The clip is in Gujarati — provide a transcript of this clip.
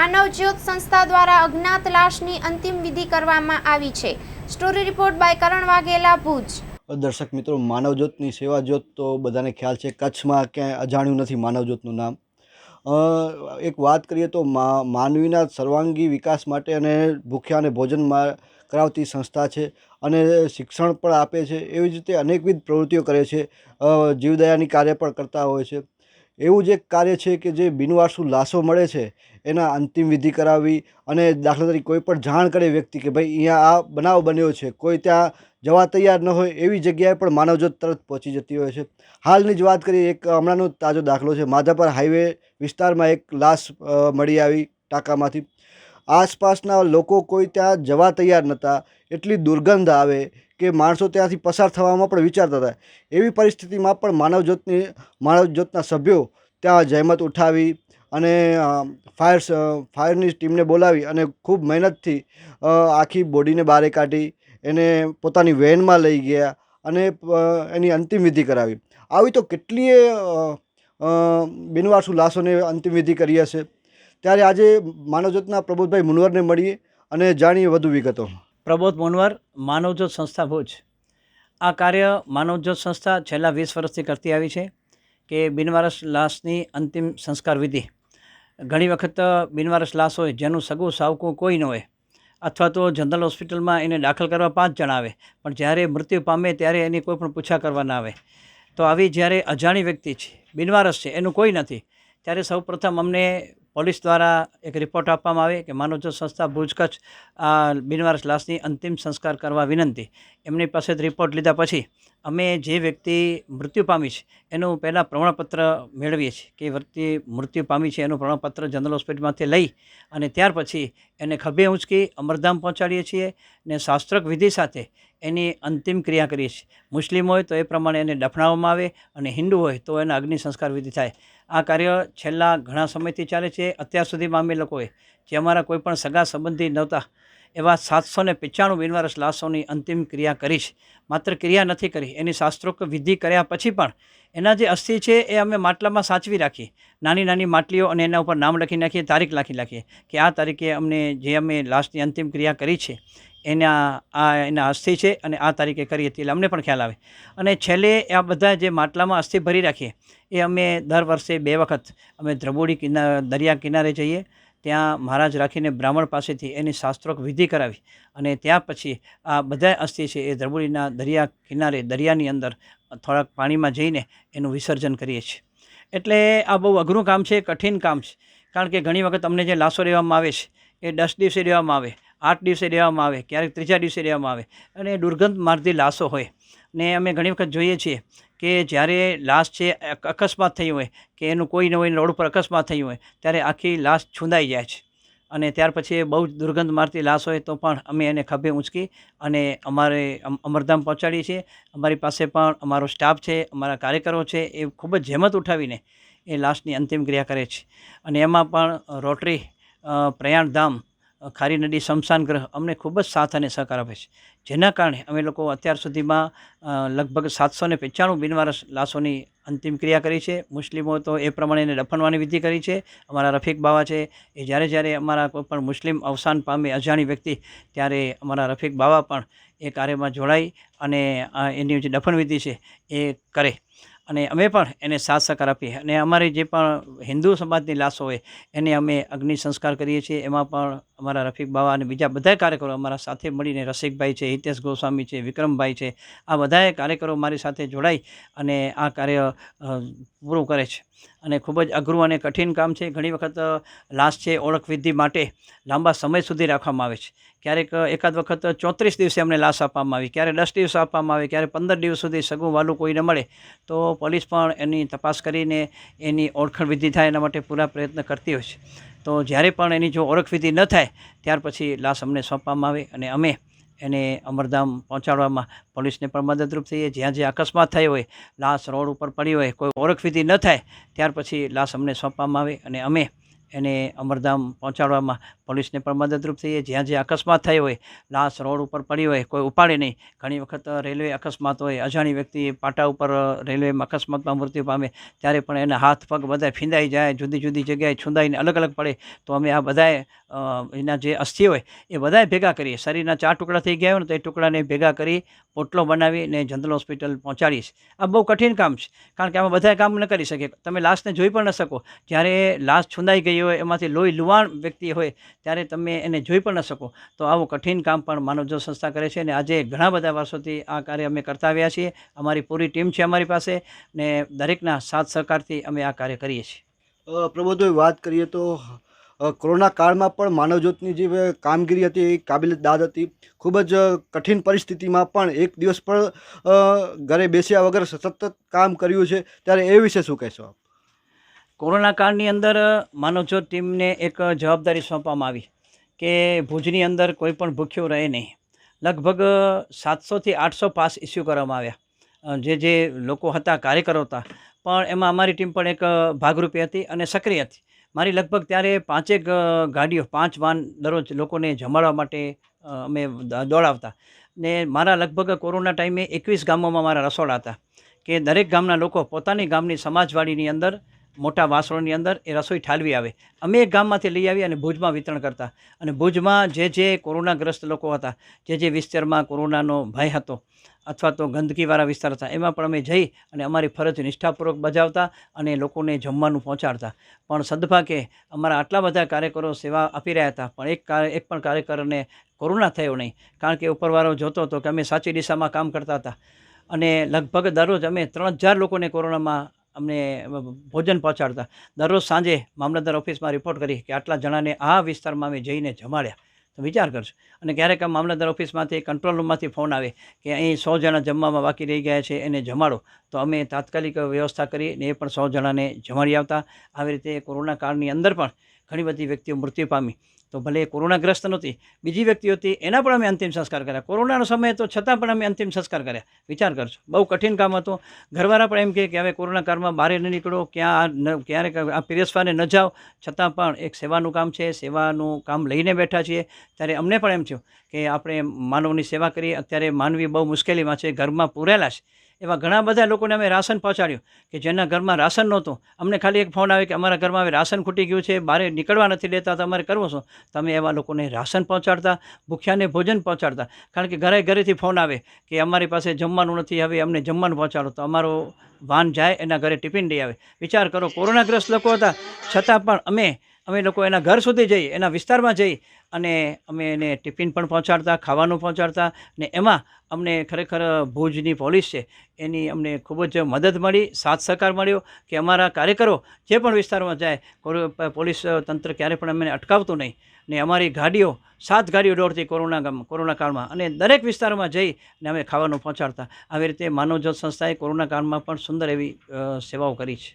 માનવ જ્યોત સંસ્થા દ્વારા અજ્ઞાત લાશની અંતિમ વિધિ કરવામાં આવી છે। સ્ટોરી રિપોર્ટ બાય કરણ વાઘેલા, ભુજ। દર્શક મિત્રો, માનવ જ્યોતની સેવા જ્યોત તો બધાને ખ્યાલ છે, કચ્છમાં ક્યાંય અજાણ્યું નથી માનવ જ્યોતનું નામ। એક વાત કરીએ તો માનવીના સર્વાંગી વિકાસ માટે અને ભૂખ્યાને ભોજન કરાવતી સંસ્થા છે અને શિક્ષણ પણ આપે છે। એવી જ રીતે અનેકવિધ પ્રવૃત્તિઓ કરે છે, જીવદયાની કાર્ય પણ કરતા હોય છે। એવું જ એક કાર્ય છે કે જે બિનવારસુ લાશો મળે છે એના અંતિમ વિધિ કરાવવી, અને દાખલા તરીકે કોઈ પણ જાણ કરે વ્યક્તિ કે ભાઈ અહીંયા આ બનાવ બન્યો છે, કોઈ ત્યાં જવા તૈયાર ન હોય એવી જગ્યાએ પણ માનવ જ્યોત તરત પહોંચી જતી હોય છે। હાલની જ વાત કરીએ, એક હમણાંનો તાજો દાખલો છે, માધાપર હાઈવે વિસ્તારમાં એક લાશ મળી આવી ટાંકામાંથી। આસપાસના લોકો કોઈ ત્યાં જવા તૈયાર નહોતા, એટલી દુર્ગંધ આવે કે માણસો ત્યાંથી પસાર થવામાં પણ વિચારતા હતા। એવી પરિસ્થિતિમાં પણ માનવ જ્યોતના સભ્યો ત્યાં જહેમત ઉઠાવી અને ફાયરની ટીમને બોલાવી અને ખૂબ મહેનતથી આખી બોડીને બહાર કાઢી, એને પોતાની વેનમાં લઈ ગયા અને એની અંતિમ વિધિ કરાવી। આવી તો કેટલીય બિનવારસુ લાશોને અંતિમ વિધિ કરી હશે। ત્યારે આજે માનવજ્યોતના પ્રબોધભાઈ મુનવરને મળીએ અને જાણીએ વધુ વિગતો। પ્રબોધ મુનવર, માનવજ્યોત સંસ્થા, ભુજ। આ કાર્ય માનવજ્યોત સંસ્થા છેલ્લા 20 વર્ષથી કરતી આવી છે કે બિનવારસ લાશની અંતિમ સંસ્કાર વિધિ। ઘણી વખત બિનવારસ લાશ હોય જેનું સગું સાવકું કોઈ ન હોય, અથવા તો જનરલ હોસ્પિટલમાં એને દાખલ કરવા 5 જણા આવે, પણ જ્યારે મૃત્યુ પામે ત્યારે એની કોઈ પણ પૂછા કરવા ના આવે। તો આવી જ્યારે અજાણી વ્યક્તિ છે, બિનવારસ છે, એનું કોઈ નથી, ત્યારે સૌપ્રથમ અમને પોલીસ દ્વારા એક રિપોર્ટ આપવામાં આવે કે માનવજ્યોત સંસ્થા ભુજ કચ્છ આ બિનવારસ લાશની અંતિમ સંસ્કાર કરવા વિનંતી। એમની પાસે રિપોર્ટ લીધા પછી અમે જે વ્યક્તિ મૃત્યુ પામી છે એનું પહેલાં પ્રમાણપત્ર મેળવીએ છીએ કે વ્યક્તિ મૃત્યુ પામી છે એનું પ્રમાણપત્ર જનરલ હોસ્પિટલમાંથી લઈ અને ત્યાર પછી એને ખભે ઊંચકી અમરધામ પહોંચાડીએ છીએ ને શાસ્ત્રોક્ત વિધિ સાથે એની અંતિમ ક્રિયા કરીએ છીએ। મુસ્લિમ હોય તો એ પ્રમાણે એને દફનાવવામાં આવે અને હિન્દુ હોય તો એના અગ્નિ સંસ્કાર વિધિ થાય। આ કાર્ય છેલ્લા ઘણા સમયથી ચાલે છે। અત્યાર સુધીમાં અમે લોકોએ જે અમારા કોઈ પણ સગા સંબંધી નહોતા એવા 795 બિનવારસ લાશોની અંતિમ ક્રિયા કરી છે। માત્ર ક્રિયા નથી કરી, એની શાસ્ત્રોક્ત વિધિ કર્યા પછી પણ એના જે અસ્થિ છે એ અમે માટલામાં સાચવી રાખી, નાની નાની માટલીઓ, અને એના ઉપર નામ લખી નાખીએ, તારીખ લખી નાખીએ કે આ તારીખે અમે લાશની અંતિમ ક્રિયા કરી છે એના અસ્થિ છે અને આ તારીખે કરી હતી, એટલે અમને પણ ખ્યાલ આવે। અને છેલ્લે આ બધા જે માટલામાં અસ્થિ ભરી રાખીએ એ અમે દર વર્ષે 2 વખત અમે દ્રબુડી દરિયા કિનારે જઈએ, ત્યાં મહારાજ રાખીને બ્રાહ્મણ પાસેથી એની શાસ્ત્રોક્ત વિધિ કરાવી અને ત્યાં પછી આ બધા અસ્થિ છે એ દ્રબુડીના દરિયા કિનારે, દરિયાની અંદર થોડાક પાણીમાં જઈને એનું વિસર્જન કરીએ છીએ। એટલે આ બહુ અઘરું કામ છે, કઠિન કામ છે, કારણ કે ઘણી વખત અમને જે લાશો રહેવામાં આવે છે એ 10 દિવસે રહેવામાં આવે, 8 દિવસે રહેવામાં આવે, ક્યારેક 3જા દિવસે રહેવામાં આવે, અને દુર્ગંધ મારતી લાશો હોય ને અમે ઘણી વખત જોઈએ છીએ કે જ્યારે લાશ છે અકસ્માત થઈ હોય કે એનું કોઈ ન હોય, રોડ ઉપર અકસ્માત થઈ હોય ત્યારે આખી લાશ છૂંદાઈ જાય છે અને ત્યાર પછી એ બહુ જ દુર્ગંધ મારતી લાશ હોય તો પણ અમે એને ખભે ઊંચકી અને અમારે અમરધામ પહોંચાડીએ છીએ। અમારી પાસે પણ અમારો સ્ટાફ છે, અમારા કાર્યકરો છે, એ ખૂબ જ જહેમત ઉઠાવીને એ લાશની અંતિમ ક્રિયા કરે છે। અને એમાં પણ રોટરી પ્રયાણધામ, ખારી નદી સ્મશાન ગ્રહ અમને ખૂબ જ સાથ અને સહકાર આપે છે, જેના કારણે અમે લોકો અત્યાર સુધીમાં લગભગ 795 બિનવારસ લાશોની અંતિમ ક્રિયા કરી છે। મુસ્લિમો તો એ પ્રમાણે એને દફનવાની વિધિ કરી છે। અમારા રફીક બાવા છે, એ જ્યારે અમારા કોઈ પણ મુસ્લિમ અવસાન પામે અજાણી વ્યક્તિ, ત્યારે અમારા રફીક બાવા પણ એ કાર્યમાં જોડાઈ અને એની જે દફન વિધિ છે એ કરે અને અમે પણ એને સાથ સહકાર આપીએ। અને અમારી જે પણ હિન્દુ સમાજની લાશો હોય એને અમે અગ્નિ સંસ્કાર કરીએ છીએ। એમાં પણ અમારા રફીક બાવા અને બીજા બધા કાર્યકરો અમારા સાથે મળીને, રસિકભાઈ છે, હિતેશ ગોસ્વામી છે, વિક્રમભાઈ છે, આ બધાએ કાર્યકરો મારી સાથે જોડાઈ અને આ કાર્ય પૂરું કરે છે। અને ખૂબ જ અઘરું અને કઠિન કામ છે। ઘણી વખત લાશ છે ઓળખ વિધિ માટે લાંબા સમય સુધી રાખવામાં આવે છે। ક્યારેક એકાદ વખત 34 દિવસે અમને લાશ આપવામાં આવી, ક્યારે 10 દિવસ આપવામાં આવે, ક્યારે 15 દિવસ સુધી સગું વાલું કોઈ ન મળે તો પોલીસ પણ એની તપાસ કરીને એની ઓળખાણ વિધિ થાય એના માટે પૂરા પ્રયત્ન કરતી હોય છે। તો જ્યારે પણ એની જો ઓળખ વિધિ ન થાય ત્યાર પછી લાશ અમને સોંપવામાં આવે અને અમે એને અમરધામ પહોંચાડવામાં પોલીસને પણ મદદરૂપ થઈએ। જ્યાં જ્યાં અકસ્માત થયો હોય, લાશ રોડ ઉપર પડી હોય, કોઈ ઓળખ વિધિ ન થાય ત્યાર પછી લાશ અમને સોંપવામાં આવે અને અમે એને અમરધામ પહોંચાડવામાં પોલીસને પણ મદદરૂપ થઈએ. જ્યાં જ્યાં અકસ્માત થઈ હોય, લાશ રોડ ઉપર પડી હોય, કોઈ ઉપાડે નહીં. ઘણી વખત રેલવે અકસ્માત હોય, અજાણી વ્યક્તિ પાટા ઉપર રેલવેમાં અકસ્માતમાં મૃત્યુ પામે ત્યારે પણ એના હાથ પગ બધા ફીંદાઈ જાય, જુદી જુદી જગ્યાએ છૂંદાઈને અલગ અલગ પડે, તો અમે આ બધાએ એના જે અસ્થિ હોય એ બધાએ ભેગા કરીએ. શરીરના 4 ટુકડા થઈ ગયા હોય ને તો એ ટુકડાને ભેગા કરી પોટલો બનાવીને જનરલ હોસ્પિટલ પહોંચાડીએ છીએ. આ બહુ કઠિન કામ છે, કારણ કે આમાં બધાએ કામ ન કરી શકે. તમે લાશને જોઈ પણ ન શકો. જ્યારે લાશ છૂંદાઈ ગઈ હોય, એમાંથી લોહી લુહાણ વ્યક્તિ હોય, ત્યારે તમે એને જોઈ પણ ન શકો. તો આવું કઠિન કામ પણ માનવજ્યોત સંસ્થા કરે છે. અને આજે ઘણા બધા વર્ષોથી આ કાર્ય અમે કરતા આવ્યા છીએ. અમારી પૂરી ટીમ છે અમારી પાસે, ને દરેકના સાથ સહકારથી અમે આ કાર્ય કરીએ છીએ. પ્રબોધભાઈ, વાત કરીએ તો કોરોના કાળમાં પણ માનવજ્યોતની જે કામગીરી હતી એ કાબિલ દાદ હતી. ખૂબ જ કઠિન પરિસ્થિતિમાં પણ એક દિવસ પણ ઘરે બેસ્યા વગર સતત કામ કર્યું છે, ત્યારે એ વિશે શું કહેશો આપ? કોરોના કાળની અંદર માનવજ્યોત ટીમને એક જવાબદારી સોંપવામાં આવી કે ભુજની અંદર કોઈ પણ ભૂખ્યું રહે નહીં. લગભગ 700થી 800 પાસ ઇસ્યુ કરવામાં આવ્યા. જે લોકો હતા, કાર્યકરો હતા, પણ એમાં અમારી ટીમ પણ એક ભાગરૂપે હતી અને સક્રિય હતી. મારી લગભગ ત્યારે 5 ગાડીઓ, 5 વાન દરરોજ લોકોને જમાડવા માટે અમે દોડાવતા. ને મારા લગભગ કોરોના ટાઈમે 21 ગામોમાં મારા રસોડા હતા કે દરેક ગામના લોકો પોતાની ગામની સમાજવાડીની અંદર મોટા વાસણોની અંદર એ રસોઈ ઠાલવી આવે. અમે એક ગામમાંથી લઈ આવી અને ભુજમાં વિતરણ કરતા. અને ભુજમાં જે કોરોનાગ્રસ્ત લોકો હતા, જે વિસ્તારમાં કોરોનાનો ભય હતો અથવા તો ગંદકીવાળા વિસ્તાર હતા, એમાં પણ અમે જઈ અને અમારી ફરજ નિષ્ઠાપૂર્વક બજાવતા અને લોકોને જમવાનું પહોંચાડતા. પણ સદભાગ્યે અમારા આટલા બધા કાર્યકરો સેવા આપી રહ્યા હતા, પણ એક પણ કાર્યકરને કોરોના થયો નહીં, કારણ કે ઉપરવાળો જોતો હતો કે અમે સાચી દિશામાં કામ કરતા હતા. અને લગભગ દરરોજ અમે 3000 લોકોને કોરોનામાં અમને ભોજન પહોંચાડતા. દરરોજ સાંજે મામલતદાર ઓફિસમાં રિપોર્ટ કરી કે આટલા જણાને આ વિસ્તારમાં અમે જઈને જમાડ્યા. તો વિચાર કરજો. અને ક્યારેક મામલતદાર ઓફિસમાંથી કંટ્રોલ રૂમમાંથી ફોન આવે કે અહીં 100 જણા જમવામાં બાકી રહી ગયા છે, એને જમાડો. તો અમે તાત્કાલિક વ્યવસ્થા કરી ને એ પણ 100 જણાને જમાડી આવતા. આવી રીતે કોરોના કાળની અંદર પણ ઘણી બધી વ્યક્તિઓ મૃત્યુ પામી. તો ભલે કોરોનાગ્રસ્ત નહોતી, બીજી વ્યક્તિઓ હતી, એના પણ અમે અંતિમ સંસ્કાર કર્યા. કોરોનાનો સમય તો છતાં પણ અમે અંતિમ સંસ્કાર કર્યા. વિચાર કરજો, બહુ કઠિન કામ હતું. ઘરવાળા પણ એમ કહે કે હવે કોરોના કાળમાં બહાર ન નીકળો, ક્યારેક આ પીરસવાને ન જાઓ, છતાં પણ એક સેવાનું કામ છે, સેવાનું કામ લઈને બેઠા છીએ. ત્યારે અમને પણ એમ થયું કે આપણે માનવની સેવા કરીએ. અત્યારે માનવી બહુ મુશ્કેલીમાં છે, ઘરમાં પૂરેલા છે. એવા ઘણા બધા લોકોને અમે રાશન પહોંચાડ્યું કે જેના ઘરમાં રાશન નહોતું. અમને ખાલી એક ફોન આવે કે અમારા ઘરમાં હવે રાશન ખૂટી ગયું છે, બહાર નીકળવા નથી દેતા, તમારે કરવું શું? તમે એવા લોકોને રાશન પહોંચાડતા, ભૂખ્યાને ભોજન પહોંચાડતા. કારણ કે ઘરેથી ફોન આવે કે અમારી પાસે જમવાનું નથી, હવે અમને જમવાનું પહોંચાડો. તો અમારો વાન જાય, એના ઘરે ટિફિન લઈ આવે. વિચાર કરો, કોરોનાગ્રસ્ત લોકો હતા, છતાં પણ અમે લોકો એના ઘર સુધી જઈ, એના વિસ્તારમાં જઈ અને અમે એને ટિફિન પણ પહોંચાડતા, ખાવાનું પહોંચાડતા. ને એમાં અમને ખરેખર ભુજની પોલીસ છે એની અમને ખૂબ જ મદદ મળી, સાથ સહકાર મળ્યો કે અમારા કાર્યકરો જે પણ વિસ્તારમાં જાય, પોલીસ તંત્ર ક્યારે પણ અમને અટકાવતું નહીં. ને અમારી ગાડીઓ 7 ગાડીઓ દોડતી કોરોના કાળમાં, અને દરેક વિસ્તારમાં જઈ ને અમે ખાવાનું પહોંચાડતા. આવી રીતે માનવજ્યોત સંસ્થાએ કોરોના કાળમાં પણ સુંદર એવી સેવાઓ કરી છે.